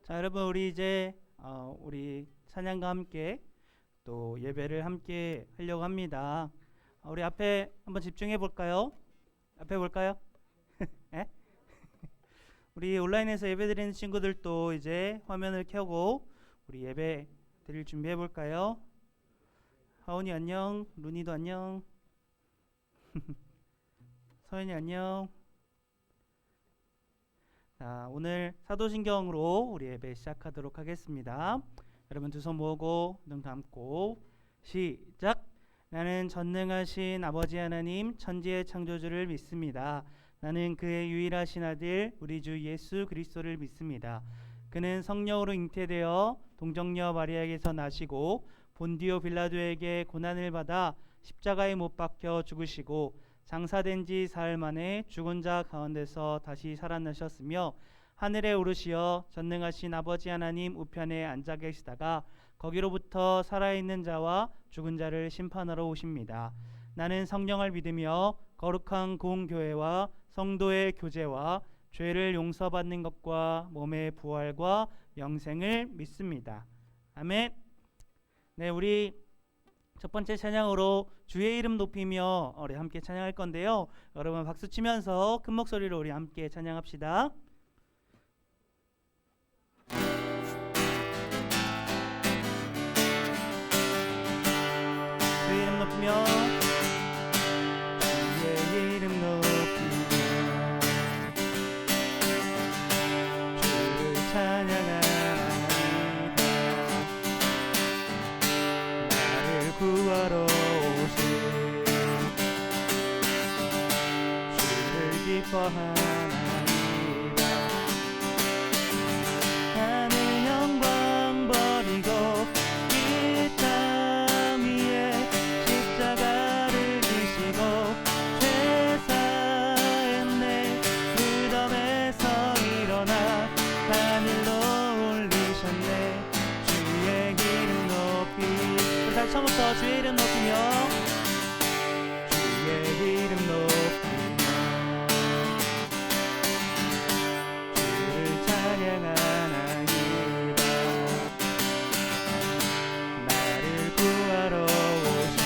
자, 여러분 우리 이제 우리 찬양과 함께 또 예배를 함께 하려고 합니다. 우리 앞에 한번 집중해 볼까요? 앞에 볼까요? 예? 우리 온라인에서 예배 드리는 친구들도 이제 화면을 켜고 우리 예배 드릴 준비해 볼까요? 하온이 안녕, 루니도 안녕, 서연이 안녕. 자, 오늘 사도신경으로 우리 예배 시작하도록 하겠습니다. 여러분 두 손 모으고 눈 감고 시작. 나는 전능하신 아버지 하나님 천지의 창조주를 믿습니다. 나는 그의 유일하신 아들 우리 주 예수 그리스도를 믿습니다. 그는 성령으로 잉태되어 동정녀 마리아에게서 나시고 본디오 빌라도에게 고난을 받아 십자가에 못 박혀 죽으시고 장사된 지 사흘 만에 죽은 자 가운데서 다시 살아나셨으며 하늘에 오르시어 전능하신 아버지 하나님 우편에 앉아 계시다가 거기로부터 살아있는 자와 죽은 자를 심판하러 오십니다. 나는 성령을 믿으며 거룩한 공교회와 성도의 교제와 죄를 용서받는 것과 몸의 부활과 영생을 믿습니다. 아멘. 네, 우리 첫 번째 찬양으로 주의 이름 높이며 우리 함께 찬양할 건데요. 여러분 박수 치면서 큰 목소리로 우리 함께 찬양합시다. 주의 이름 높이며 주의 이름 높이며 주를 찬양하나이다. 나를 구하러 오신 주를 기뻐하나이다. 하늘 영광 버리고 이 땅 위에 십자가를 지시고 죄 사했네. 무덤에서 일어나 하늘로 올리셨네. 주의 이름 높이. 다시 처음부터 주의 이름 높이며 주의 이름 높이며 주를 찬양하나이다. 나를 구하러 오신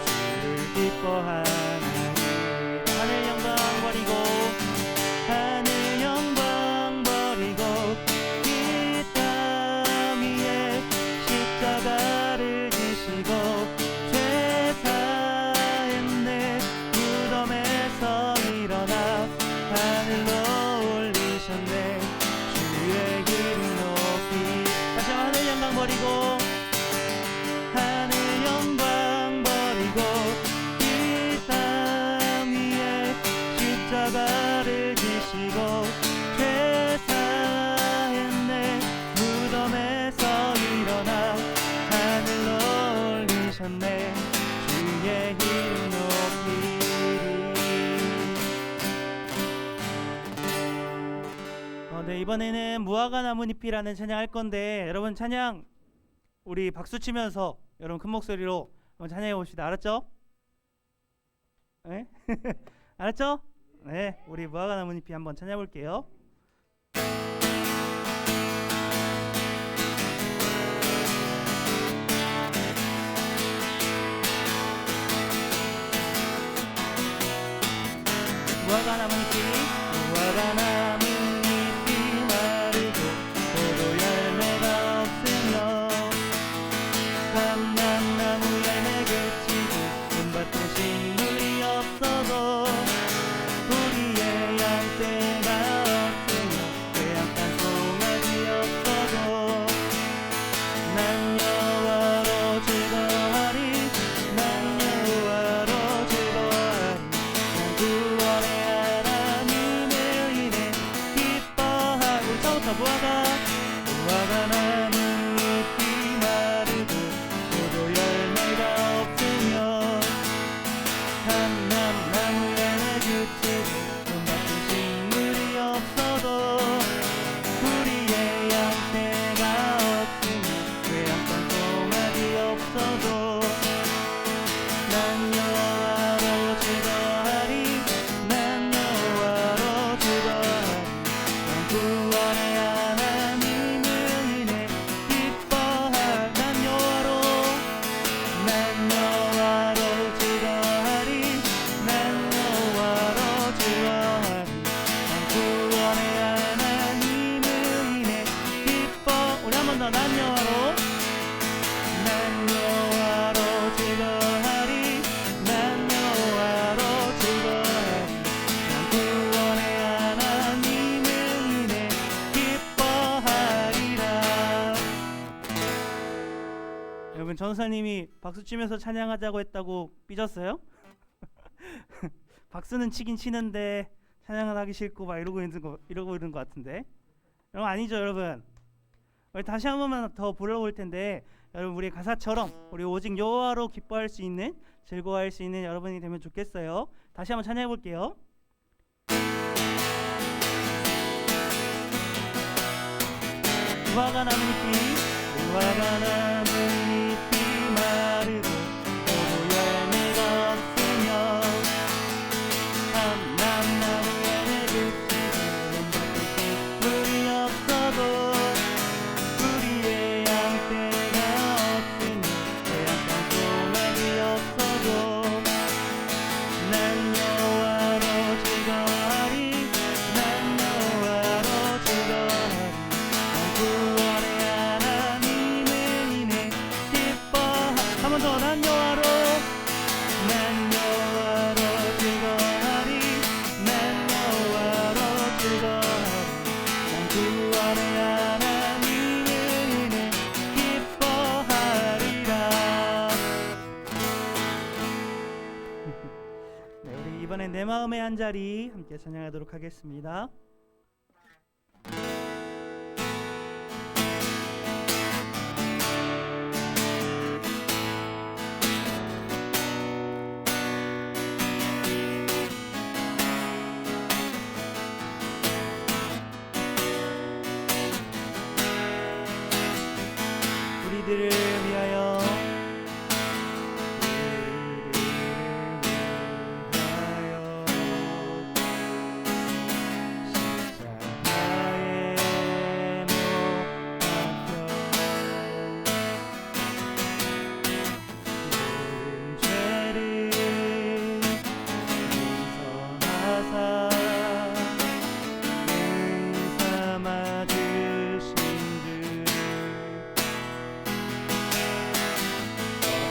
주를 기뻐하나이다. 하늘 영광 버리고 하늘 영광 버리고 이 땅 위에 십자가를 지시고 죄 사했네. 무덤에서 일어나 하늘로 올리셨네. 주의 이름 높이. 다시 하늘 영광 버리고 하늘 영광 버리고 이 땅 위에 십자가를 지시고 죄 사했네. 무덤에서 일어나 하늘로 올리셨네. 주의 이름 높이리. 네, 이번에는 무화과 나뭇잎이라는 찬양 할 건데 여러분 찬양 우리 박수 치면서 여러분 큰 목소리로 한번 찬양해 봅시다. 알았죠? 네? 알았죠? 네, 우리 무화과 나뭇잎이 한번 찬양해 볼게요. 무화과 나뭇잎이 무화과 나뭇잎이 마르고 포도 열매가 없으며 감람나무 열매 그치고 봄밭에 식물이 없어도 우리의 양떼가 없으며 외양간 송아지 없어도 난 여호와로 즐거워하리. 난 여호와로 즐거워하리. 난 구원의 하나님을 인해 기뻐하고. 처음부터 무화과 나뭇잎이 마르고 포도 열매가 없으며 감람나무 열매 그치고 봄밭에 식물이 없어도 우리의 양떼가 없으며 외양간 송아지 없어도 난 여호와로 즐거워하리. 난 여호와로 즐거워하리. 강사님이 박수 치면서 찬양하자고 했다고 삐졌어요? 박수는 치긴 치는데 찬양을 하기 싫고 막 이러고 있는 것 같은데. 여러분 아니죠, 여러분. 우리 다시 한 번만 더 불러볼 텐데, 여러분 우리 가사처럼 우리 오직 여호와로 기뻐할 수 있는, 즐거워할 수 있는 여러분이 되면 좋겠어요. 다시 한번 찬양해 볼게요. 무화과 나무 잎이, 무화과 나무 잎이 마르고 포도 열매가 없으며 감람나무에 그치고 물이 없어도 우리의 양떼가 없으니 내 약간 소망이 없어도 난 여호와로 즐거워하리. 난 여호와로 즐거워하리. 난 구원의 하나님을 인해 기뻐하. 한 번 더. 난 여호와로, 난 여호와로 즐거워하리. 난 여호와로 즐거워하리. 난 구원의 하나님을 인해 기뻐하리라. 네, 우리 이번엔 내 마음의 한 자리 함께 찬양하도록 하겠습니다. 우리들을 위하여, 십자가에 못 박혀 모든 죄를 용서하사 은 삼아 주신 줄.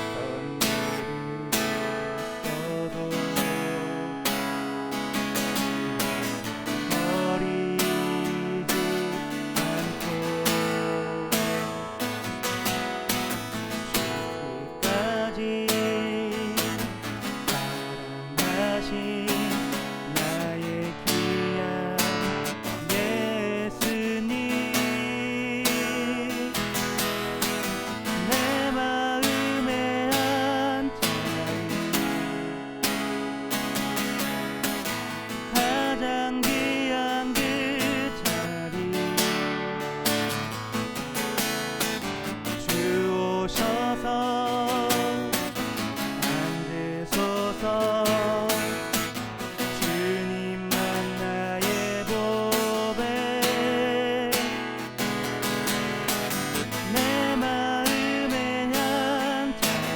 어떤 일이 있어도 버리지 않고 죽기까지 사랑하신 나의 귀한 예수님, 내 마음의 한 자리, 가장 귀한 그 자리, 주 오셔서 앉으소서. 주님만 나의 보배, 내 마음의 한 자리,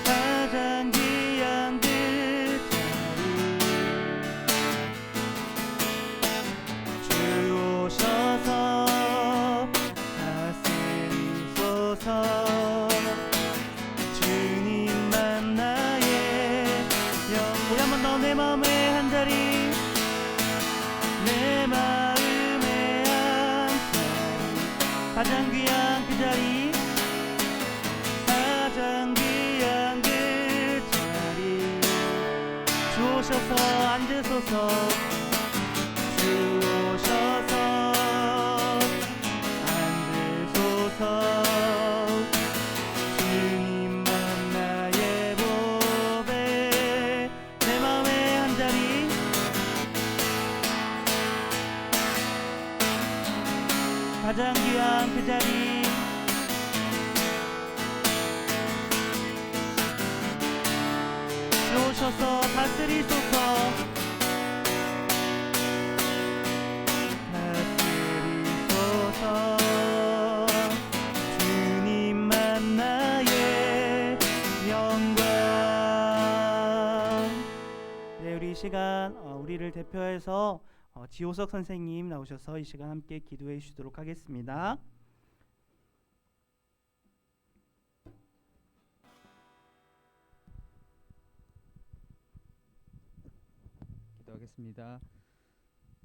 가장 귀한 그 자리, 주 오셔서 다스리소서. 주님만 나의 영. 우리 한 번 더. 내 마음의 한 자리, 내 마음의 한 자리, 가장 귀한 그 자리, 가장 귀한 그 자리, 주 오셔서 앉으소서. 주 오셔서 앉으소서. 주님만 나의 보배, 내 마음의 한 자리, 가장 귀한 그 자리, 주 오셔서 다스리소서. 다스리소서. 주님만 나의 영광. 네, 우리 이 시간 우리를 대표해서 지호석 선생님 나오셔서 이 시간 함께 기도해 주시도록 하겠습니다. 기도하겠습니다.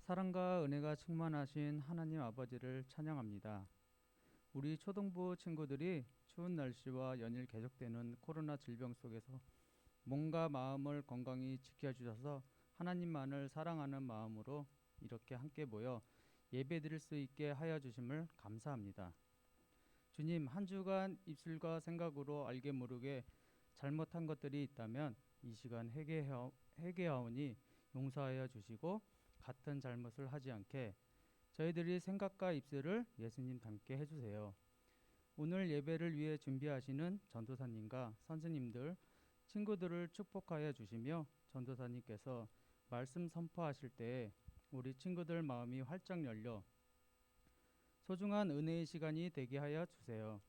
사랑과 은혜가 충만하신 하나님 아버지를 찬양합니다. 우리 초등부 친구들이 추운 날씨와 연일 계속되는 코로나 질병 속에서 몸과 마음을 건강히 지켜주셔서 하나님만을 사랑하는 마음으로 이렇게 함께 모여 예배드릴 수 있게 하여 주심을 감사합니다. 주님, 한 주간 입술과 생각으로 알게 모르게 잘못한 것들이 있다면 이 시간 회개하오니 용서하여 주시고 같은 잘못을 하지 않게 저희들이 생각과 입술을 예수님 닮게 해주세요. 오늘 예배를 위해 준비하시는 전도사님과 선생님들, 친구들을 축복하여 주시며 전도사님께서 말씀 선포하실 때 우리 친구들 마음이 활짝 열려 소중한 은혜의 시간이 되게 하여 주세요.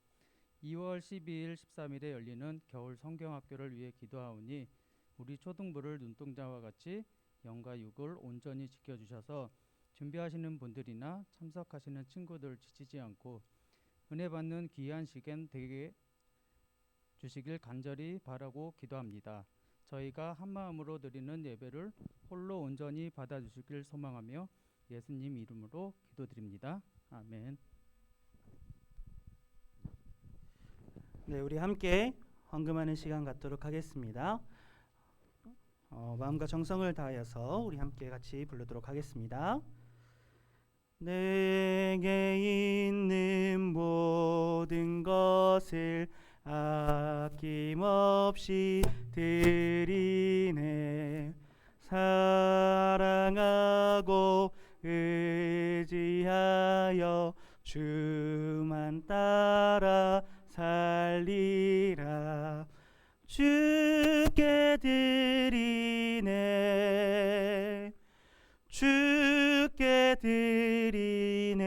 2월 12일, 13일에 열리는 겨울 성경학교를 위해 기도하오니 우리 초등부를 눈동자와 같이 영과 육을 온전히 지켜주셔서 준비하시는 분들이나 참석하시는 친구들 지치지 않고 은혜 받는 귀한 시간 되게 주시길 간절히 바라고 기도합니다. 저희가 한 마음으로 드리는 예배를 홀로 온전히 받아주시길 소망하며 예수님 이름으로 기도드립니다. 아멘. 네, 우리 함께 헌금하는 시간 갖도록 하겠습니다. 마음과 정성을 다하여서 우리 함께 같이 부르도록 하겠습니다. 내게 있는 모든 것을 아낌없이 드리네. 사랑하고 의지하여 주만 따라 살리라. 주께 드리네. 주께 드리네.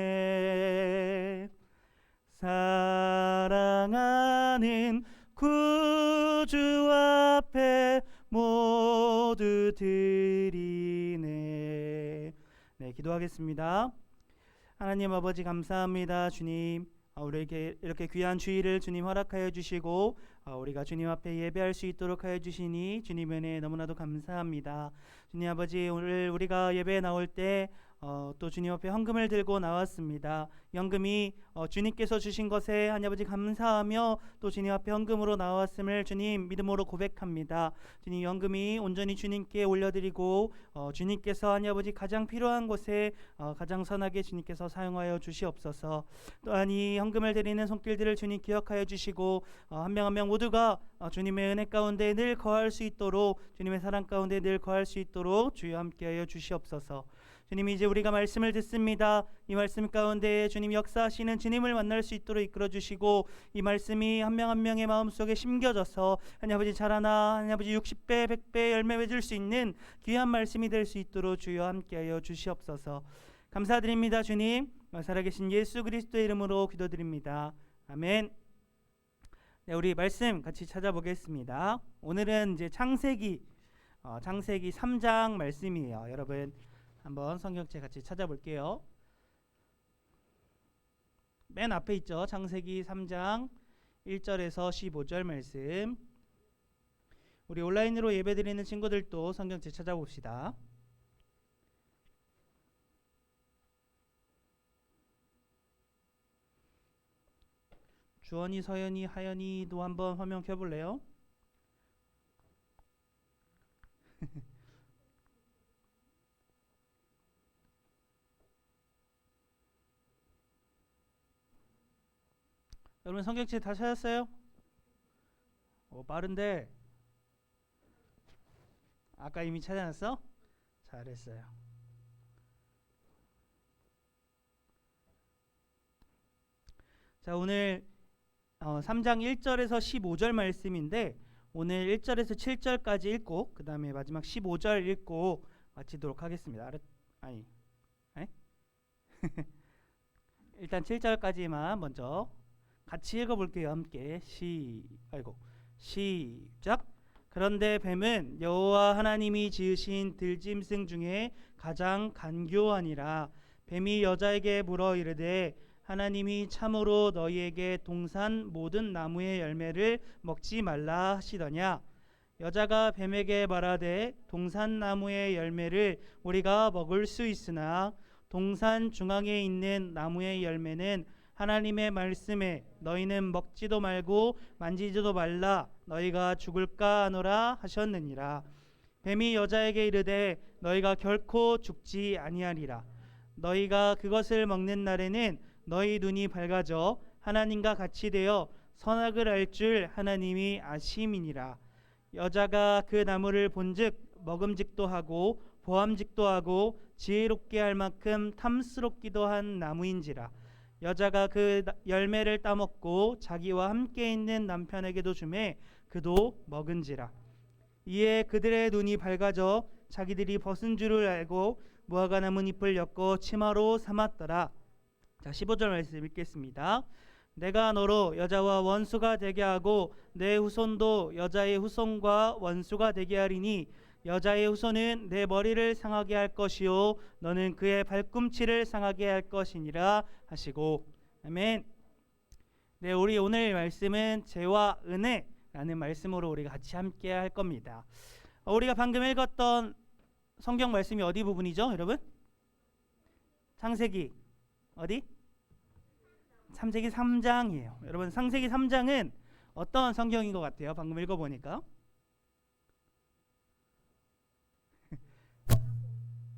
사랑하는 구주 앞에 모두 드리네. 네, 기도하겠습니다. 하나님 아버지 감사합니다. 주님, 우리에게 이렇게 귀한 주일을 주님 허락하여 주시고 우리가 주님 앞에 예배할 수 있도록 하여 주시니 주님 은혜 너무나도 감사합니다. 주님 아버지, 오늘 우리가 예배에 나올 때 또 주님 앞에 헌금을 들고 나왔습니다. 연금이 주님께서 주신 것에 하나님 아버지 감사하며 또 주님 앞에 헌금으로 나왔음을 주님 믿음으로 고백합니다. 주님, 연금이 온전히 주님께 올려드리고 주님께서 하나님 아버지 가장 필요한 곳에 가장 선하게 주님께서 사용하여 주시옵소서. 또한 이 헌금을 드리는 손길들을 주님 기억하여 주시고 한 명 한 명 모두가 주님의 은혜 가운데 늘 거할 수 있도록, 주님의 사랑 가운데 늘 거할 수 있도록 주여 함께하여 주시옵소서. 주님, 이제 우리가 말씀을 듣습니다. 이 말씀 가운데 주님 역사하시는 주님을 만날 수 있도록 이끌어 주시고 이 말씀이 한 명 한 명의 마음속에 심겨져서 하나님 아버지 자라나 하나님 아버지 60배 100배 열매 맺을 수 있는 귀한 말씀이 될 수 있도록 주여 함께하여 주시옵소서. 감사드립니다. 주님, 살아계신 예수 그리스도의 이름으로 기도드립니다. 아멘. 네, 우리 말씀 같이 찾아보겠습니다. 오늘은 이제 창세기 3장 말씀이에요. 여러분 한번 성경책 같이 찾아볼게요. 맨 앞에 있죠. 창세기 3장 1절에서 15절 말씀. 우리 온라인으로 예배드리는 친구들도 성경책 찾아봅시다. 주원이, 서연이, 하연이도 한번 화면 켜볼래요? 여러분 성경책 다 찾았어요? 빠른데. 아까 이미 찾아놨어? 잘했어요. 자, 오늘 3장 1절에서 15절 말씀인데 오늘 1절에서 7절까지 읽고 그 다음에 마지막 15절 읽고 마치도록 하겠습니다. 일단 7절까지만 먼저 같이 읽어볼게요. 함께 시작. 그런데 뱀은 여호와 하나님이 지으신 들짐승 중에 가장 간교하니라. 뱀이 여자에게 물어 이르되 하나님이 참으로 너희에게 동산 모든 나무의 열매를 먹지 말라 하시더냐. 여자가 뱀에게 말하되 동산 나무의 열매를 우리가 먹을 수 있으나 동산 중앙에 있는 나무의 열매는 하나님의 말씀에 너희는 먹지도 말고 만지지도 말라 너희가 죽을까 하노라 하셨느니라. 뱀이 여자에게 이르되 너희가 결코 죽지 아니하리라. 너희가 그것을 먹는 날에는 너희 눈이 밝아져 하나님과 같이 되어 선악을 알 줄 하나님이 아심이니라. 여자가 그 나무를 본즉 먹음직도 하고 보암직도 하고 지혜롭게 할 만큼 탐스럽기도 한 나무인지라. 여자가 그 열매를 따먹고 자기와 함께 있는 남편에게도 주매 그도 먹은지라. 이에 그들의 눈이 밝아져 자기들이 벗은 줄을 알고 무화과 나뭇잎을 엮어 치마로 삼았더라. 자, 15절 말씀 읽겠습니다. 내가 너로 여자와 원수가 되게 하고 내 후손도 여자의 후손과 원수가 되게 하리니 여자의 후손은 내 머리를 상하게 할 것이요 너는 그의 발꿈치를 상하게 할 것이니라 하시고. 아멘. 네, 우리 오늘 말씀은 죄와 은혜라는 말씀으로 우리가 같이 함께 할 겁니다. 우리가 방금 읽었던 성경 말씀이 어디 부분이죠, 여러분? 창세기 어디? 창세기 3장이에요. 여러분, 창세기 3장은 어떤 성경인 것 같아요? 방금 읽어보니까.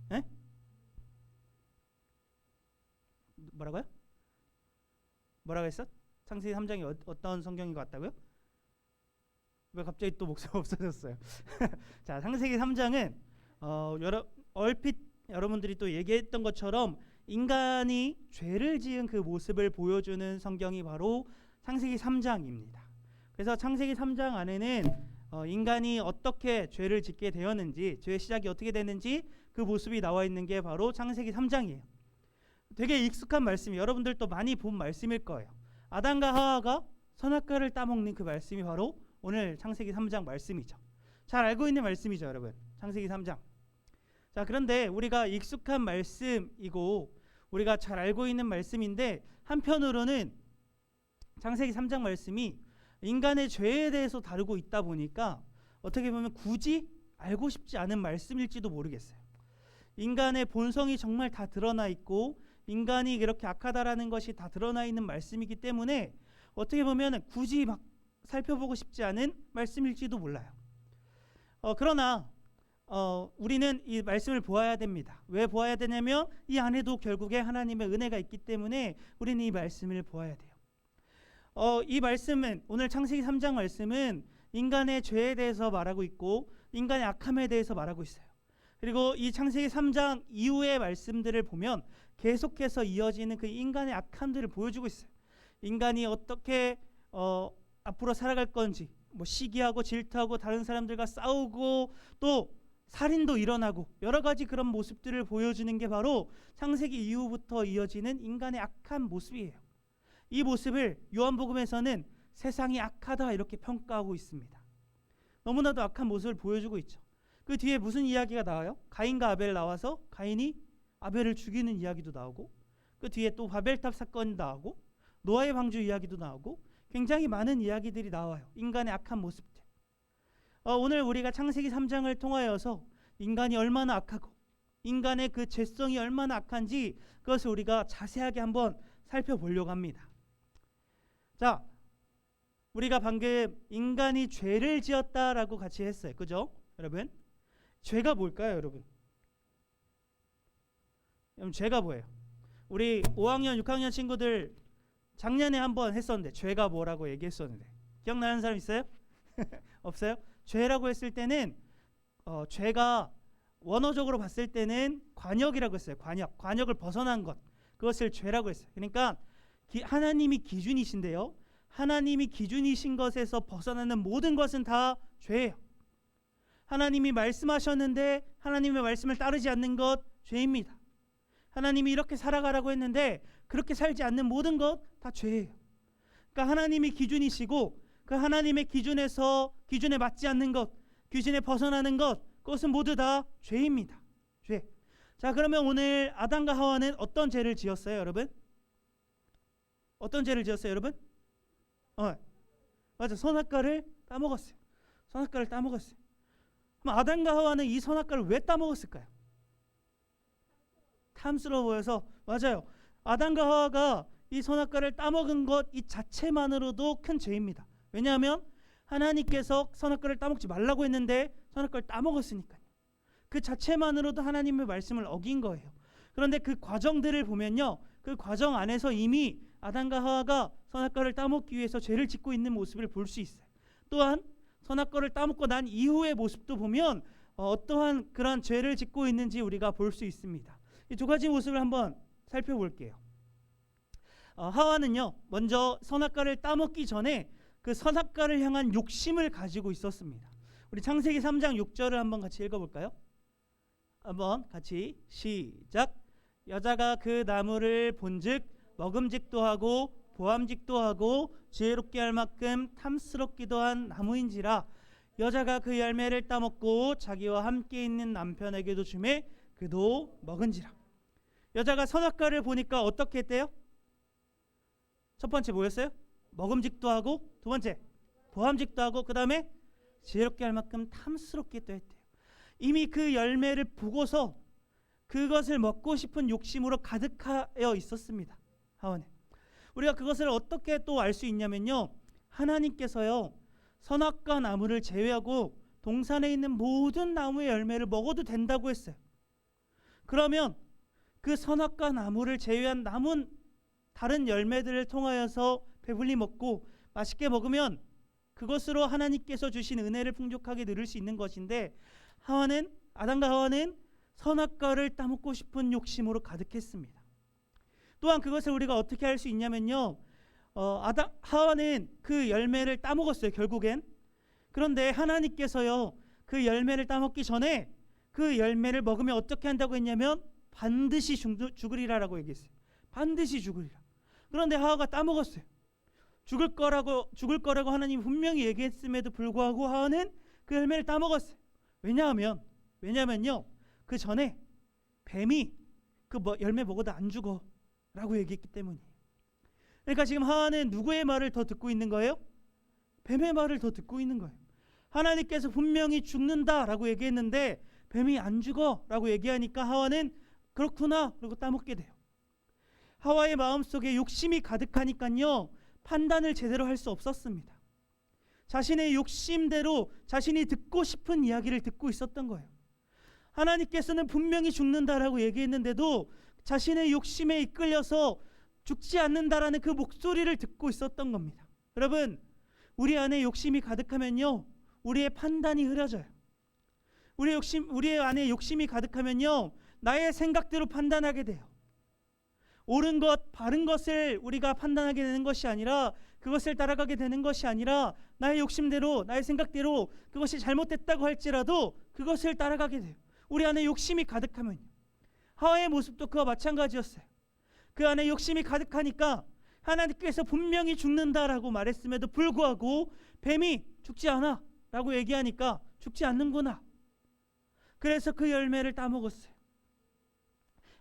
네? 뭐라고요? 뭐라고 했어? 창세기 3장이 어떤 성경인 것 같다고요? 왜 갑자기 또 목소리가 없어졌어요? 자, 창세기 3장은 얼핏 여러분들이 또 얘기했던 것처럼 인간이 죄를 지은 그 모습을 보여주는 성경이 바로 창세기 3장입니다. 그래서 창세기 3장 안에는 인간이 어떻게 죄를 짓게 되었는지, 죄의 시작이 어떻게 됐는지 그 모습이 나와 있는 게 바로 창세기 3장이에요. 되게 익숙한 말씀이 여러분들도 많이 본 말씀일 거예요. 아담과 하와가 선악과를 따먹는 그 말씀이 바로 오늘 창세기 3장 말씀이죠. 잘 알고 있는 말씀이죠, 여러분. 창세기 3장. 자, 그런데 우리가 익숙한 말씀이고 우리가 잘 알고 있는 말씀인데 한편으로는 창세기 3장 말씀이 인간의 죄에 대해서 다루고 있다 보니까 어떻게 보면 굳이 알고 싶지 않은 말씀일지도 모르겠어요. 인간의 본성이 정말 다 드러나 있고 인간이 그렇게 악하다라는 것이 다 드러나 있는 말씀이기 때문에 어떻게 보면 굳이 막 살펴보고 싶지 않은 말씀일지도 몰라요. 그러나 우리는 이 말씀을 보아야 됩니다. 왜 보아야 되냐면 이 안에도 결국에 하나님의 은혜가 있기 때문에 우리는 이 말씀을 보아야 돼요. 이 말씀은 오늘 창세기 3장 말씀은 인간의 죄에 대해서 말하고 있고 인간의 악함에 대해서 말하고 있어요. 그리고 이 창세기 3장 이후의 말씀들을 보면 계속해서 이어지는 그 인간의 악함들을 보여주고 있어요. 인간이 어떻게 앞으로 살아갈 건지, 뭐 시기하고 질투하고 다른 사람들과 싸우고 또 살인도 일어나고 여러 가지 그런 모습들을 보여주는 게 바로 창세기 이후부터 이어지는 인간의 악한 모습이에요. 이 모습을 요한복음에서는 세상이 악하다 이렇게 평가하고 있습니다. 너무나도 악한 모습을 보여주고 있죠. 그 뒤에 무슨 이야기가 나와요? 가인과 아벨 나와서 가인이 아벨을 죽이는 이야기도 나오고 그 뒤에 또 바벨탑 사건이 나오고 노아의 방주 이야기도 나오고 굉장히 많은 이야기들이 나와요. 인간의 악한 모습들. 오늘 우리가 창세기 3장을 통하여서 인간이 얼마나 악하고 인간의 그 죄성이 얼마나 악한지 그것을 우리가 자세하게 한번 살펴보려고 합니다. 자, 우리가 방금 인간이 죄를 지었다라고 같이 했어요. 그죠? 여러분? 죄가 뭘까요, 여러분? 여러분, 죄가 뭐예요? 우리 5학년, 6학년 친구들 작년에 한번 했었는데 죄가 뭐라고 얘기했었는데 기억나는 사람 있어요? 없어요? 죄라고 했을 때는 죄가 원어적으로 봤을 때는 관역이라고 했어요. 관역을 벗어난 것, 그것을 죄라고 했어요. 그러니까 하나님이 기준이신데요, 하나님이 기준이신 것에서 벗어나는 모든 것은 다 죄예요. 하나님이 말씀하셨는데 하나님의 말씀을 따르지 않는 것 죄입니다. 하나님이 이렇게 살아가라고 했는데 그렇게 살지 않는 모든 것 다 죄예요. 그러니까 하나님이 기준이시고 그 하나님의 기준에 맞지 않는 것, 기준에 벗어나는 것, 그것은 모두 다 죄입니다. 죄. 자, 그러면 오늘 아담과 하와는 어떤 죄를 지었어요, 여러분? 어떤 죄를 지었어요, 여러분? 맞아, 선악과를 따먹었어요. 선악과를 따먹었어요. 그럼 아담과 하와는 이 선악과를 왜 따먹었을까요? 탐스러워 보여서. 맞아요. 아담과 하와가 이 선악과를 따먹은 것 이 자체만으로도 큰 죄입니다. 왜냐하면 하나님께서 선악과를 따먹지 말라고 했는데 선악과를 따먹었으니까요. 그 자체만으로도 하나님의 말씀을 어긴 거예요. 그런데 그 과정들을 보면요, 그 과정 안에서 이미 아담과 하와가 선악과를 따먹기 위해서 죄를 짓고 있는 모습을 볼 수 있어요. 또한 선악과를 따먹고 난 이후의 모습도 보면 어떠한 그런 죄를 짓고 있는지 우리가 볼 수 있습니다. 이 두 가지 모습을 한번 살펴볼게요. 하와는요, 먼저 선악과를 따먹기 전에 그 선악과를 향한 욕심을 가지고 있었습니다. 우리 창세기 3장 6절을 한번 같이 읽어볼까요? 한번 같이 시작. 여자가 그 나무를 본즉 먹음직도 하고 보암직도 하고 지혜롭게 할 만큼 탐스럽기도 한 나무인지라. 여자가 그 열매를 따먹고 자기와 함께 있는 남편에게도 주매 그도 먹은지라. 여자가 선악과를 보니까 어떻게 했대요? 첫 번째 뭐였어요? 먹음직도 하고, 두 번째 보암직도 하고, 그 다음에 지혜롭게 할 만큼 탐스럽기도 했대요. 이미 그 열매를 보고서 그것을 먹고 싶은 욕심으로 가득하여 있었습니다. 하와는. 우리가 그것을 어떻게 또 알 수 있냐면요, 하나님께서요 선악과 나무를 제외하고 동산에 있는 모든 나무의 열매를 먹어도 된다고 했어요. 그러면 그 선악과 나무를 제외한 남은 다른 열매들을 통하여서 배불리 먹고 맛있게 먹으면 그것으로 하나님께서 주신 은혜를 풍족하게 누릴 수 있는 것인데, 아담과 하와는 선악과를 따먹고 싶은 욕심으로 가득했습니다. 또한 그것을 우리가 어떻게 알 수 있냐면요, 하와는 그 열매를 따먹었어요, 결국엔. 그런데 하나님께서요 그 열매를 따먹기 전에 그 열매를 먹으면 어떻게 한다고 했냐면 반드시 죽으리라라고 얘기했어요. 반드시 죽으리라. 그런데 하와가 따먹었어요. 죽을 거라고 하나님이 분명히 얘기했음에도 불구하고 하와는 그 열매를 따먹었어요. 왜냐하면요 그 전에 뱀이 그 열매 먹어도 안 죽어라고 얘기했기 때문이에요. 그러니까 지금 하와는 누구의 말을 더 듣고 있는 거예요? 뱀의 말을 더 듣고 있는 거예요. 하나님께서 분명히 죽는다라고 얘기했는데 뱀이 안 죽어라고 얘기하니까 하와는 그렇구나 그러고 따먹게 돼요. 하와의 마음속에 욕심이 가득하니까요 판단을 제대로 할 수 없었습니다. 자신의 욕심대로 자신이 듣고 싶은 이야기를 듣고 있었던 거예요. 하나님께서는 분명히 죽는다라고 얘기했는데도 자신의 욕심에 이끌려서 죽지 않는다라는 그 목소리를 듣고 있었던 겁니다. 여러분, 우리 안에 욕심이 가득하면요 우리의 판단이 흐려져요. 우리 안에 욕심이 가득하면요 나의 생각대로 판단하게 돼요. 옳은 것, 바른 것을 우리가 판단하게 되는 것이 아니라, 그것을 따라가게 되는 것이 아니라 나의 욕심대로, 나의 생각대로 그것이 잘못됐다고 할지라도 그것을 따라가게 돼요. 우리 안에 욕심이 가득하면요. 하와의 모습도 그와 마찬가지였어요. 그 안에 욕심이 가득하니까 하나님께서 분명히 죽는다라고 말했음에도 불구하고 뱀이 죽지 않아 라고 얘기하니까 죽지 않는구나. 그래서 그 열매를 따먹었어요.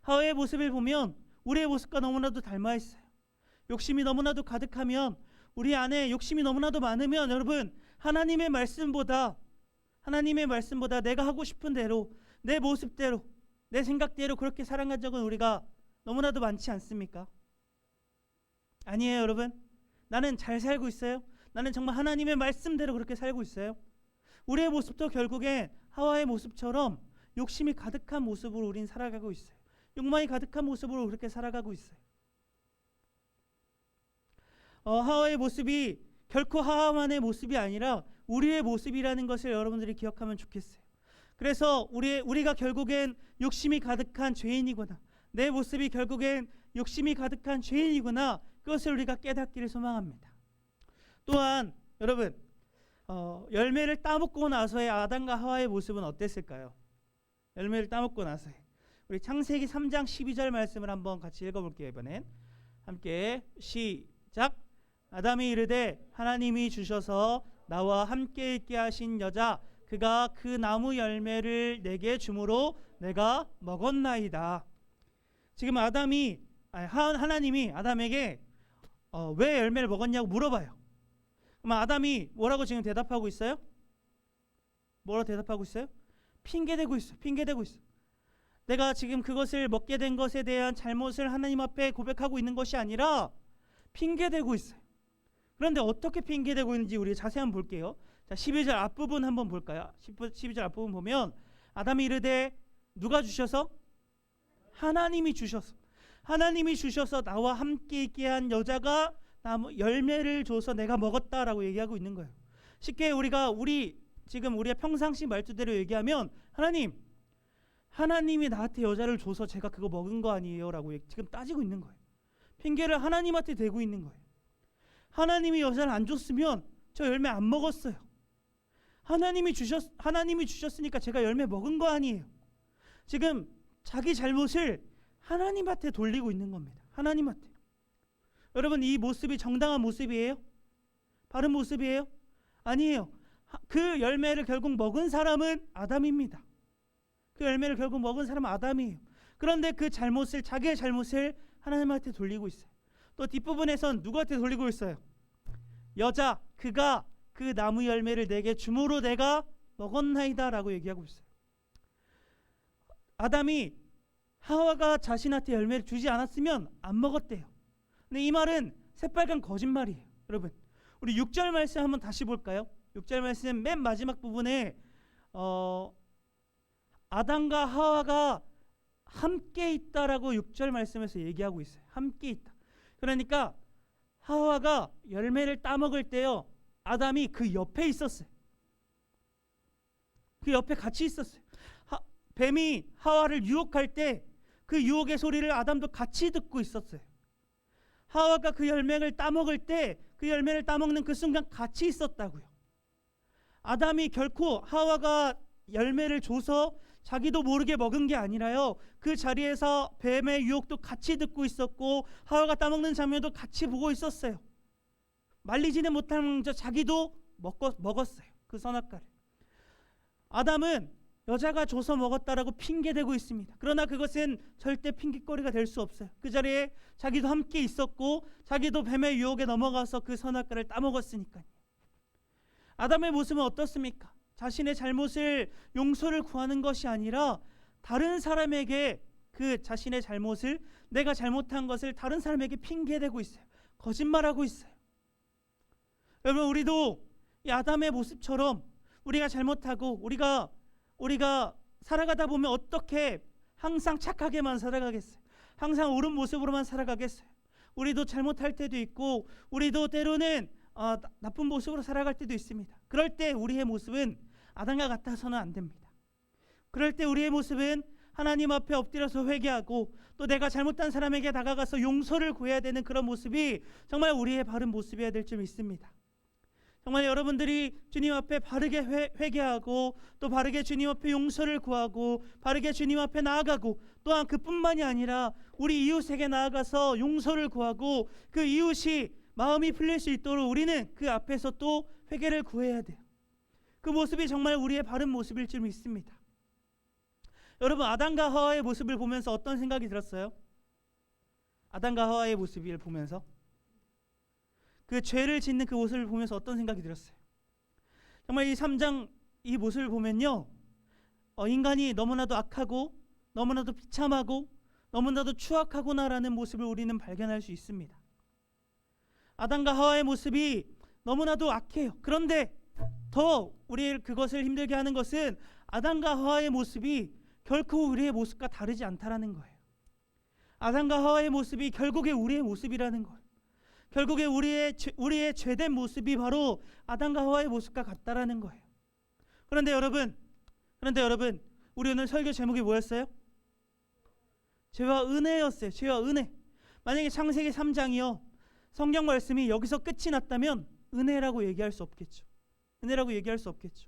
하와의 모습을 보면 우리의 모습과 너무나도 닮아 있어요. 욕심이 너무나도 가득하면, 우리 안에 욕심이 너무나도 많으면 여러분 하나님의 말씀보다 내가 하고 싶은 대로, 내 모습대로, 내 생각대로 그렇게 살아간 적은 우리가 너무나도 많지 않습니까? 아니에요, 여러분. 나는 잘 살고 있어요. 나는 정말 하나님의 말씀대로 그렇게 살고 있어요. 우리의 모습도 결국에 하와의 모습처럼 욕심이 가득한 모습으로 우린 살아가고 있어요. 욕망이 가득한 모습으로 그렇게 살아가고 있어요. 하와의 모습이 결코 하와만의 모습이 아니라 우리의 모습이라는 것을 여러분들이 기억하면 좋겠어요. 그래서 우리가 결국엔 욕심이 가득한 죄인이구나, 내 모습이 결국엔 욕심이 가득한 죄인이구나, 그것을 우리가 깨닫기를 소망합니다. 또한 여러분, 열매를 따먹고 나서의 아담과 하와의 모습은 어땠을까요? 열매를 따먹고 나서의 우리 창세기 3장 12절 말씀을 한번 같이 읽어볼게요. 이번엔 함께 시작. 아담이 이르되 하나님이 주셔서 나와 함께 있게 하신 여자 그가 그 나무 열매를 내게 주므로 내가 먹었나이다. 지금 하나님이 아담에게 왜 열매를 먹었냐고 물어봐요. 그럼 아담이 뭐라고 지금 대답하고 있어요? 뭐라고 대답하고 있어요? 핑계대고 있어요. 내가 지금 그것을 먹게 된 것에 대한 잘못을 하나님 앞에 고백하고 있는 것이 아니라 핑계대고 있어요. 그런데 어떻게 핑계대고 있는지 우리 자세히 한번 볼게요. 자, 12절 앞부분 한번 볼까요? 12절 앞부분 보면 아담이 이르되 누가 주셔서? 하나님이 주셔서. 하나님이 주셔서 나와 함께 있게 한 여자가 나무 열매를 줘서 내가 먹었다라고 얘기하고 있는 거예요. 쉽게 지금 우리의 평상시 말투대로 얘기하면 하나님이 나한테 여자를 줘서 제가 그거 먹은 거 아니에요라고 지금 따지고 있는 거예요. 핑계를 하나님한테 대고 있는 거예요. 하나님이 여자를 안 줬으면 저 열매 안 먹었어요. 하나님이 주셨으니까 제가 열매 먹은 거 아니에요. 지금 자기 잘못을 하나님한테 돌리고 있는 겁니다. 하나님한테. 여러분, 이 모습이 정당한 모습이에요? 바른 모습이에요? 아니에요. 그 열매를 결국 먹은 사람은 아담입니다. 그 열매를 결국 먹은 사람은 아담이에요. 그런데 자기의 잘못을 하나님한테 돌리고 있어요. 또 뒷부분에선 누구한테 돌리고 있어요? 여자, 그가 그 나무 열매를 내게 주므로 내가 먹었나이다 라고 얘기하고 있어요. 아담이 하와가 자신한테 열매를 주지 않았으면 안 먹었대요. 근데 이 말은 새빨간 거짓말이에요. 여러분, 우리 6절 말씀 한번 다시 볼까요? 6절 말씀 맨 마지막 부분에 아담과 하와가 함께 있다라고 6절 말씀에서 얘기하고 있어요. 함께 있다. 그러니까 하와가 열매를 따먹을 때요, 아담이 그 옆에 있었어요. 그 옆에 같이 있었어요. 뱀이 하와를 유혹할 때 그 유혹의 소리를 아담도 같이 듣고 있었어요. 하와가 그 열매를 따먹을 때 그 열매를 따먹는 그 순간 같이 있었다고요. 아담이 결코 하와가 열매를 줘서 자기도 모르게 먹은 게 아니라요, 그 자리에서 뱀의 유혹도 같이 듣고 있었고 하와가 따먹는 장면도 같이 보고 있었어요. 말리지는 못한 저 자기도 먹었어요. 그 선악과를. 아담은 여자가 줘서 먹었다라고 핑계대고 있습니다. 그러나 그것은 절대 핑계거리가 될 수 없어요. 그 자리에 자기도 함께 있었고 자기도 뱀의 유혹에 넘어가서 그 선악과를 따먹었으니까요. 아담의 모습은 어떻습니까? 자신의 잘못을 용서를 구하는 것이 아니라 다른 사람에게 그 자신의 잘못을, 내가 잘못한 것을 다른 사람에게 핑계대고 있어요. 거짓말하고 있어요. 여러분, 우리도 이 아담의 모습처럼 우리가 잘못하고 우리가 살아가다 보면 어떻게 항상 착하게만 살아가겠어요? 항상 옳은 모습으로만 살아가겠어요? 우리도 잘못할 때도 있고 우리도 때로는 나쁜 모습으로 살아갈 때도 있습니다. 그럴 때 우리의 모습은 아담과 같아서는 안 됩니다. 그럴 때 우리의 모습은 하나님 앞에 엎드려서 회개하고 또 내가 잘못한 사람에게 다가가서 용서를 구해야 되는 그런 모습이 정말 우리의 바른 모습이어야 될 줄 믿습니다. 정말 여러분들이 주님 앞에 바르게 회개하고 또 바르게 주님 앞에 용서를 구하고 바르게 주님 앞에 나아가고 또한 그뿐만이 아니라 우리 이웃에게 나아가서 용서를 구하고 그 이웃이 마음이 풀릴 수 있도록 우리는 그 앞에서 또 회개를 구해야 돼요. 그 모습이 정말 우리의 바른 모습일 줄 믿습니다. 여러분, 아담과 하와의 모습을 보면서 어떤 생각이 들었어요? 아담과 하와의 모습을 보면서 그 죄를 짓는 그 모습을 보면서 어떤 생각이 들었어요? 정말 이 3장 이 모습을 보면요, 인간이 너무나도 악하고 너무나도 비참하고 너무나도 추악하구나라는 모습을 우리는 발견할 수 있습니다. 아담과 하와의 모습이 너무나도 악해요. 그런데 더 우리 그것을 힘들게 하는 것은 아담과 하와의 모습이 결코 우리의 모습과 다르지 않다라는 거예요. 아담과 하와의 모습이 결국에 우리의 모습이라는 거예요. 결국에 우리의 죄된 모습이 바로 아담과 하와의 모습과 같다라는 거예요. 그런데 여러분, 우리 오늘 설교 제목이 뭐였어요? 죄와 은혜였어요. 죄와 은혜. 만약에 창세기 3장이요, 성경 말씀이 여기서 끝이 났다면 은혜라고 얘기할 수 없겠죠. 은혜라고 얘기할 수 없겠죠.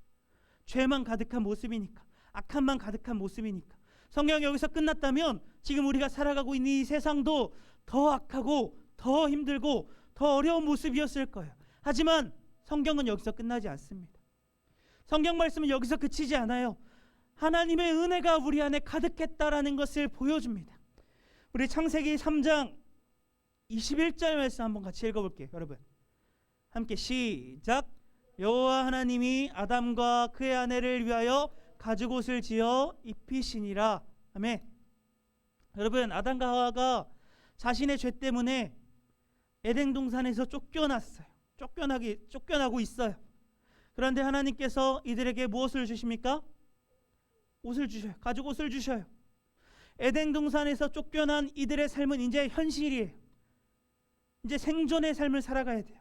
죄만 가득한 모습이니까, 악함만 가득한 모습이니까. 성경이 여기서 끝났다면 지금 우리가 살아가고 있는 이 세상도 더 악하고 더 힘들고 더 어려운 모습이었을 거예요. 하지만 성경은 여기서 끝나지 않습니다. 성경 말씀은 여기서 그치지 않아요. 하나님의 은혜가 우리 안에 가득했다라는 것을 보여줍니다. 우리 창세기 3장 21절 말씀 한번 같이 읽어볼게요. 여러분 함께 시작. 여호와 하나님이 아담과 그의 아내를 위하여 가죽옷을 지어 입히시니라. 아멘. 여러분, 아담과 하와가 자신의 죄 때문에 에덴 동산에서 쫓겨났어요. 쫓겨나고 있어요. 그런데 하나님께서 이들에게 무엇을 주십니까? 옷을 주셔요. 가죽 옷을 주셔요. 에덴 동산에서 쫓겨난 이들의 삶은 이제 현실이에요. 이제 생존의 삶을 살아가야 돼요.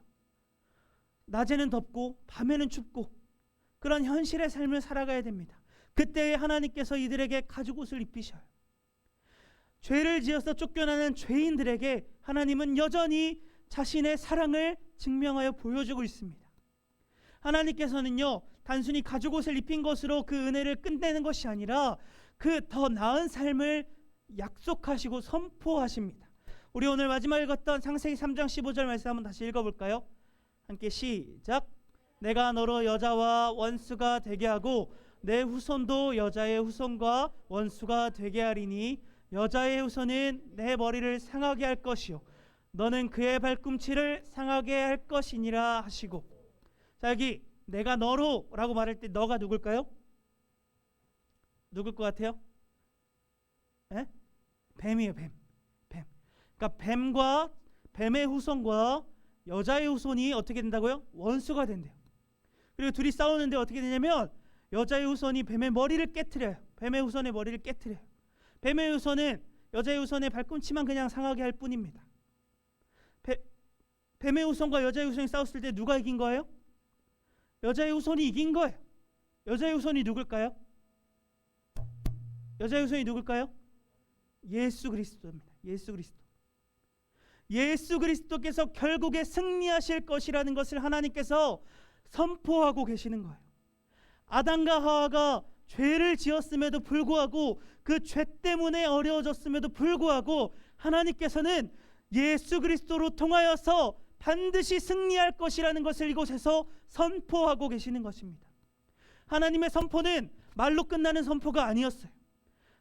낮에는 덥고 밤에는 춥고 그런 현실의 삶을 살아가야 됩니다. 그때 하나님께서 이들에게 가죽 옷을 입히셔요. 죄를 지어서 쫓겨나는 죄인들에게 하나님은 여전히 자신의 사랑을 증명하여 보여주고 있습니다. 하나님께서는요, 단순히 가죽 옷을 입힌 것으로 그 은혜를 끝내는 것이 아니라 그 더 나은 삶을 약속하시고 선포하십니다. 우리 오늘 마지막 읽었던 창세기 3장 15절 말씀 한번 다시 읽어볼까요? 함께 시작. 내가 너로 여자와 원수가 되게 하고 내 후손도 여자의 후손과 원수가 되게 하리니 여자의 후손은 내 머리를 상하게 할 것이요 너는 그의 발꿈치를 상하게 할 것이니라 하시고. 자, 여기 내가 너로 라고 말할 때 너가 누굴까요? 누굴 것 같아요? 에? 뱀이에요. 뱀. 그러니까 뱀의 후손과 여자의 후손이 어떻게 된다고요? 원수가 된대요. 그리고 둘이 싸우는데 어떻게 되냐면 여자의 후손이 뱀의 머리를 깨트려요. 뱀의 후손의 머리를 깨트려요. 뱀의 후손은 여자의 후손의 발꿈치만 그냥 상하게 할 뿐입니다. 뱀의 후손과 여자의 후손이 싸웠을 때 누가 이긴 거예요? 여자의 후손이 이긴 거예요. 여자의 후손이 누굴까요? 여자의 후손이 누굴까요? 예수 그리스도입니다. 예수 그리스도께서 결국에 승리하실 것이라는 것을 하나님께서 선포하고 계시는 거예요. 아담과 하와가 죄를 지었음에도 불구하고 그 죄 때문에 어려워졌음에도 불구하고 하나님께서는 예수 그리스도로 통하여서 반드시 승리할 것이라는 것을 이곳에서 선포하고 계시는 것입니다. 하나님의 선포는 말로 끝나는 선포가 아니었어요.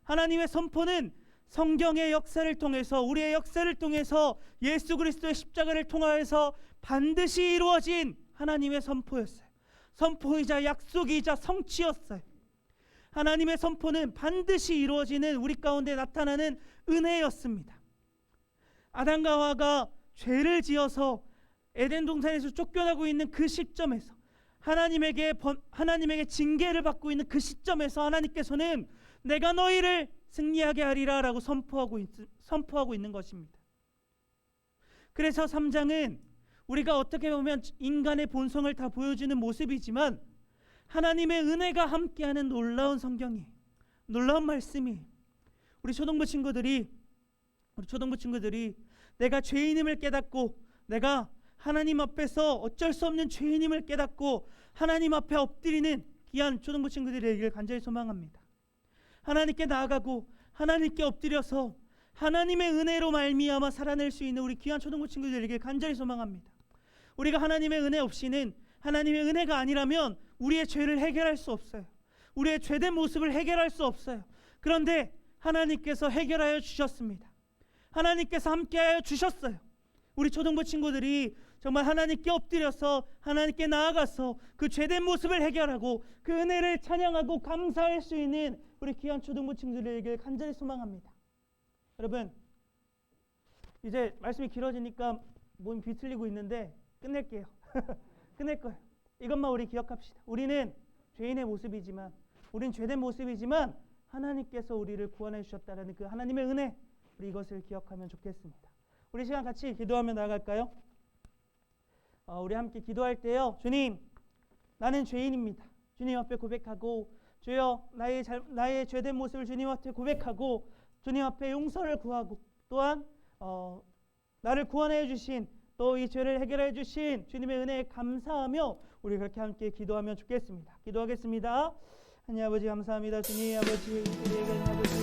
하나님의 선포는 성경의 역사를 통해서, 우리의 역사를 통해서, 예수 그리스도의 십자가를 통하여서 반드시 이루어진 하나님의 선포였어요. 선포이자 약속이자 성취였어요. 하나님의 선포는 반드시 이루어지는, 우리 가운데 나타나는 은혜였습니다. 아담과 하와가 죄를 지어서 에덴 동산에서 쫓겨나고 있는 그 시점에서, 하나님에게 징계를 받고 있는 그 시점에서 하나님께서는 내가 너희를 승리하게 하리라 라고 선포하고 있는 것입니다. 그래서 3장은 우리가 어떻게 보면 인간의 본성을 다 보여주는 모습이지만 하나님의 은혜가 함께하는 놀라운 성경이에요. 놀라운 말씀이에요. 우리 초등부 친구들이 내가 죄인임을 깨닫고, 내가 하나님 앞에서 어쩔 수 없는 죄인임을 깨닫고 하나님 앞에 엎드리는 귀한 초등부 친구들이 되기를 간절히 소망합니다. 하나님께 나아가고 하나님께 엎드려서 하나님의 은혜로 말미암아 살아낼 수 있는 우리 귀한 초등부 친구들에게 간절히 소망합니다. 우리가 하나님의 은혜 없이는, 하나님의 은혜가 아니라면 우리의 죄를 해결할 수 없어요. 우리의 죄된 모습을 해결할 수 없어요. 그런데 하나님께서 해결하여 주셨습니다. 하나님께서 함께하여 주셨어요. 우리 초등부 친구들이 정말 하나님께 엎드려서 하나님께 나아가서 그 죄된 모습을 해결하고 그 은혜를 찬양하고 감사할 수 있는 우리 귀한 초등부 친구들에게 간절히 소망합니다. 여러분, 이제 말씀이 길어지니까 몸이 비틀리고 있는데 끝낼게요. 끝낼 거예요. 이것만 우리 기억합시다. 우리는 죄인의 모습이지만, 우리는 죄된 모습이지만 하나님께서 우리를 구원해 주셨다는 그 하나님의 은혜, 우리 이것을 기억하면 좋겠습니다. 우리 시간 같이 기도하며 나아갈까요? 우리 함께 기도할 때요, 주님, 나는 죄인입니다. 주님 앞에 고백하고, 주여, 나의 죄된 모습을 주님 앞에 고백하고 주님 앞에 용서를 구하고, 또한 나를 구원해 주신, 또 이 죄를 해결해 주신 주님의 은혜에 감사하며 우리 그렇게 함께 기도하면 좋겠습니다. 기도하겠습니다. 하나님 아버지 감사합니다. 주님 아버지, 우리에게 아버지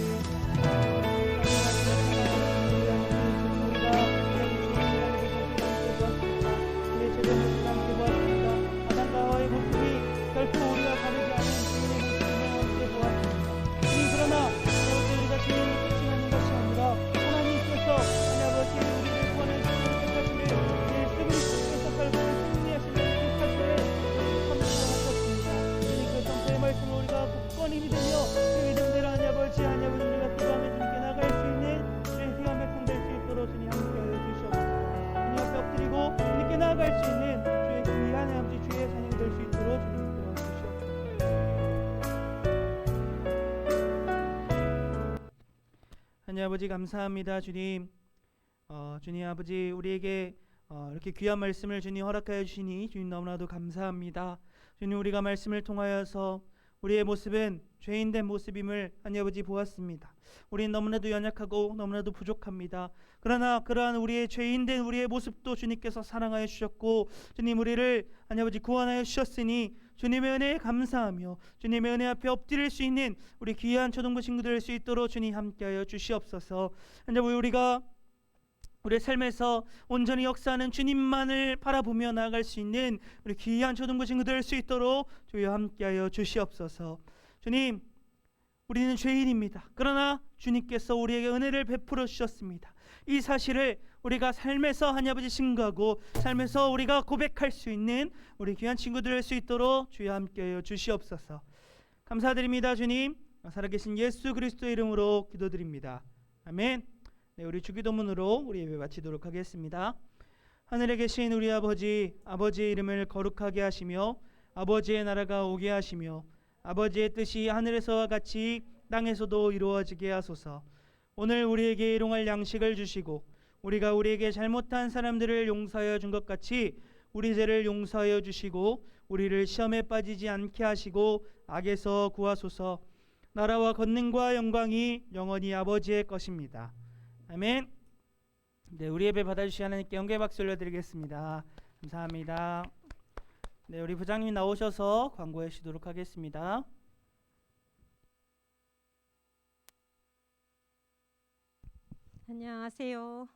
결코 우리와 다르지 않은 주님의 모습을 함께 보았습니다. 그러나 우리가 주님을 끝이하는 것이 아니라 하나님께서 아버지 우리를 구원해 주시는 그 사실을, 예수 그리스도께서 결국 승리하시는 그 사실을 선포하셨습니다. 주님 그 선포의 말씀을 우리가 굳건히 믿으며 그 믿음대로 아버지 우리가 기도하며 주님께 나갈 수 있는 우리의 귀한 백성 될 수 있도록 주님 함께하여 주시옵소서. 주님 앞에 하나님 아버지 감사합니다. 주님, 주님 아버지 우리에게 이렇게 귀한 말씀을 주님 허락하여 주시니 주님 너무나도 감사합니다. 주님, 우리가 말씀을 통하여서 우리의 모습은 죄인된 모습임을 하나님 아버지 보았습니다. 우리는 너무나도 연약하고 너무나도 부족합니다. 그러나 그러한 우리의 죄인된 우리의 모습도 주님께서 사랑하여 주셨고, 주님 우리를 하나님 아버지 구원하여 주셨으니 주님의 은혜에 감사하며 주님의 은혜 앞에 엎드릴 수 있는 우리 귀한 초등부 친구들 될 수 있도록 주님 함께하여 주시옵소서. 하나님, 우리가 우리의 삶에서 온전히 역사하는 주님만을 바라보며 나아갈 수 있는 우리 귀한 초등부 친구들 될 수 있도록 주여 함께하여 주시옵소서. 주님, 우리는 죄인입니다. 그러나 주님께서 우리에게 은혜를 베풀어 주셨습니다. 이 사실을 우리가 삶에서 하나님 아버지 증거하고 삶에서 우리가 고백할 수 있는 우리 귀한 친구들 될 수 있도록 주여 함께하여 주시옵소서. 감사드립니다. 주님, 살아계신 예수 그리스도의 이름으로 기도드립니다. 아멘. 네, 우리 주기도문으로 우리 예배 마치도록 하겠습니다. 하늘에 계신 우리 아버지, 아버지의 이름을 거룩하게 하시며 아버지의 나라가 오게 하시며 아버지의 뜻이 하늘에서와 같이 땅에서도 이루어지게 하소서. 오늘 우리에게 일용할 양식을 주시고 우리가 우리에게 잘못한 사람들을 용서하여 준 것 같이 우리 죄를 용서하여 주시고 우리를 시험에 빠지지 않게 하시고 악에서 구하소서. 나라와 권능과 영광이 영원히 아버지의 것입니다. 아멘. 네, 우리 예배 받아주신 하나님께 영광의 박수 올려드리겠습니다. 감사합니다. 네, 우리 부장님 나오셔서 광고해 주시도록 하겠습니다. 안녕하세요.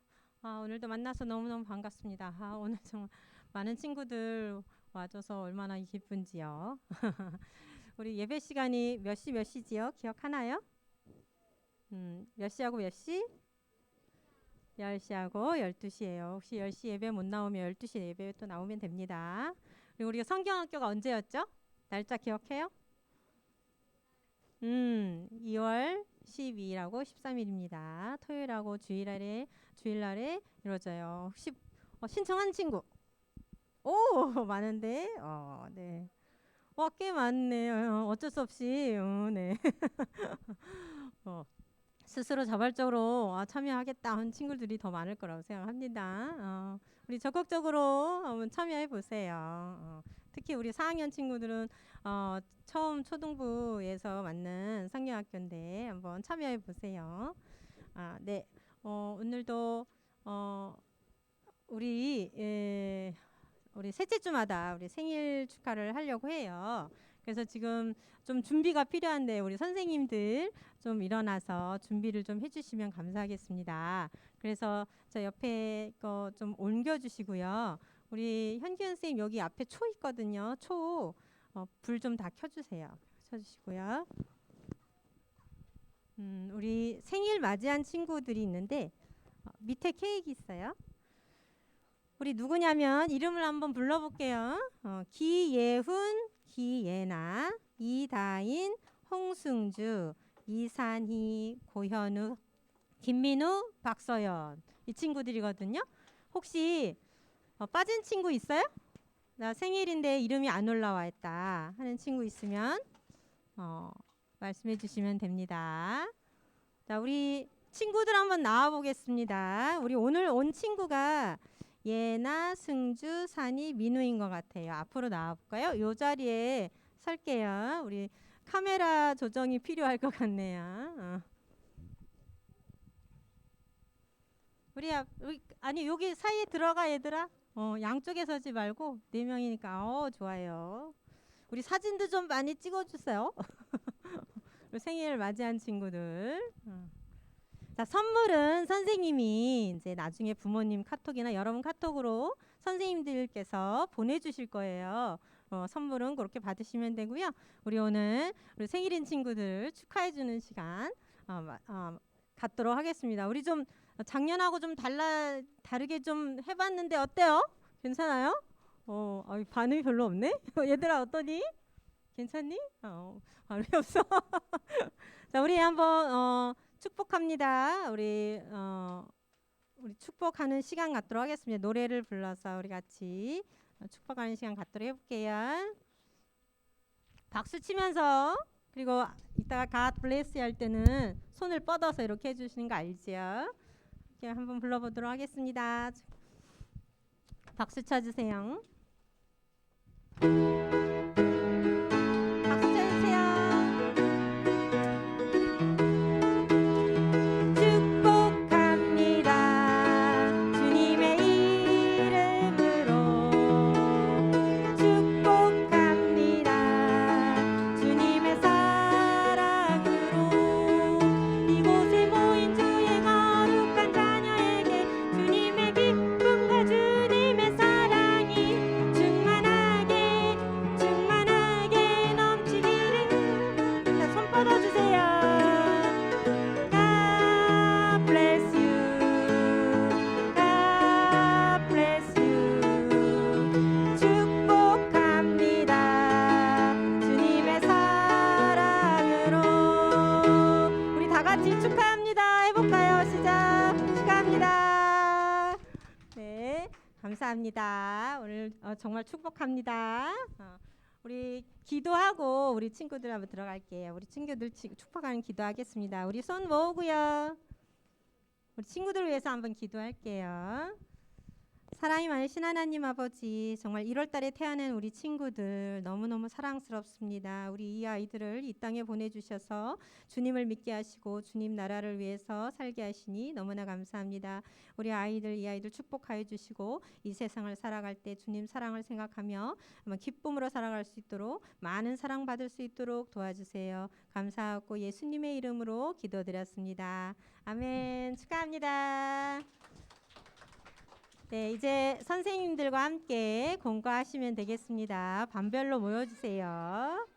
오늘도 만나서 너무너무 반갑습니다. 오늘 정말 많은 친구들 와줘서 얼마나 기쁜지요. 우리 예배 시간이 몇 시지요? 기억하나요? 몇 시하고 몇 시? 10시하고 12시예요. 혹시 10시 예배 못 나오면 12시 예배 또 나오면 됩니다. 그리고 우리가 성경학교가 언제였죠? 날짜 기억해요? 2월 12일하고 13일입니다. 토요일하고 주일날에 이루어져요. 혹시 신청한 친구? 오, 많은데. 네. 꽤 많네요. 어쩔 수 없이. 네. 스스로 자발적으로 참여하겠다 하는 친구들이 더 많을 거라고 생각합니다. 우리 적극적으로 한번 참여해 보세요. 특히 우리 4학년 친구들은 처음 초등부에서 맞는 성경학교인데 한번 참여해 보세요. 네, 오늘도 우리 셋째 주마다 우리 생일 축하를 하려고 해요. 그래서 지금 좀 준비가 필요한데 우리 선생님들 좀 일어나서 준비를 좀 해주시면 감사하겠습니다. 그래서 저 옆에 거 좀 옮겨주시고요. 우리 현규현 선생님 여기 앞에 초 있거든요. 초 불 좀 다 켜주세요. 켜주시고요. 우리 생일 맞이한 친구들이 있는데 밑에 케이크 있어요. 우리 누구냐면 이름을 한번 불러볼게요. 기예훈, 기예나, 이다인, 홍승주, 이산희, 고현우, 김민우, 박서연, 이 친구들이거든요. 혹시 빠진 친구 있어요? 나 생일인데 이름이 안 올라와 있다 하는 친구 있으면 말씀해 주시면 됩니다. 자, 우리 친구들 한번 나와 보겠습니다. 우리 오늘 온 친구가 예나, 승주, 산이, 민우인 것 같아요. 앞으로 나와 볼까요? 요 자리에 설게요. 우리 카메라 조정이 필요할 것 같네요. 우리 아니 여기 사이에 들어가 얘들아. 양쪽에 서지 말고 4명이니까 좋아요. 우리 사진도 좀 많이 찍어주세요. 생일 맞이한 친구들. 자, 선물은 선생님이 이제 나중에 부모님 카톡이나 여러분 카톡으로 선생님들께서 보내주실 거예요. 선물은 그렇게 받으시면 되고요. 우리 오늘 우리 생일인 친구들 축하해주는 시간 갖도록 하겠습니다. 우리 좀 작년하고 좀 다르게 좀 해봤는데 어때요? 괜찮아요? 반응이 별로 없네. 얘들아 어떠니? 괜찮니? 반응이 없어. 자, 우리 한번 축복합니다. 우리 축복하는 시간 갖도록 하겠습니다. 노래를 불러서 우리 같이 축복하는 시간 갖도록 해볼게요. 박수 치면서 그리고 이따가 God bless you 할 때는 손을 뻗어서 이렇게 해주시는 거 알죠? 이렇게 한번 불러보도록 하겠습니다. 박수 쳐주세요. 박수 쳐주세요. 축복합니다. 주님의 이름으로 축복합니다. 주님의 사랑으로 이곳에 모인 주의 거룩한 자녀에게 주님의 기쁨과 주님의 사랑이 충만하게 충만하게 넘치기를. 자, 손 뻗어주세요. God bless you. God bless you. 축복합니다. 주님의 사랑으로. 우리 다 같이 축하합니다. 해볼까요? 시작. 축하합니다. 네, 감사합니다. 오늘 정말 축복합니다. 우리 기도하고 우리 친구들 한번 들어갈게요. 우리 친구들 축복하는 기도하겠습니다. 우리 손 모으고요. 우리 친구들 위해서 한번 기도할게요. 사랑이 많으신 하나님 아버지, 정말 1월 달에 태어난 우리 친구들 너무너무 사랑스럽습니다. 우리 이 아이들을 이 땅에 보내주셔서 주님을 믿게 하시고 주님 나라를 위해서 살게 하시니 너무나 감사합니다. 우리 아이들, 이 아이들 축복하여 주시고 이 세상을 살아갈 때 주님 사랑을 생각하며 한번 기쁨으로 살아갈 수 있도록, 많은 사랑받을 수 있도록 도와주세요. 감사하고 예수님의 이름으로 기도드렸습니다. 아멘. 축하합니다. 네, 이제 선생님들과 함께 공부하시면 되겠습니다. 반별로 모여주세요.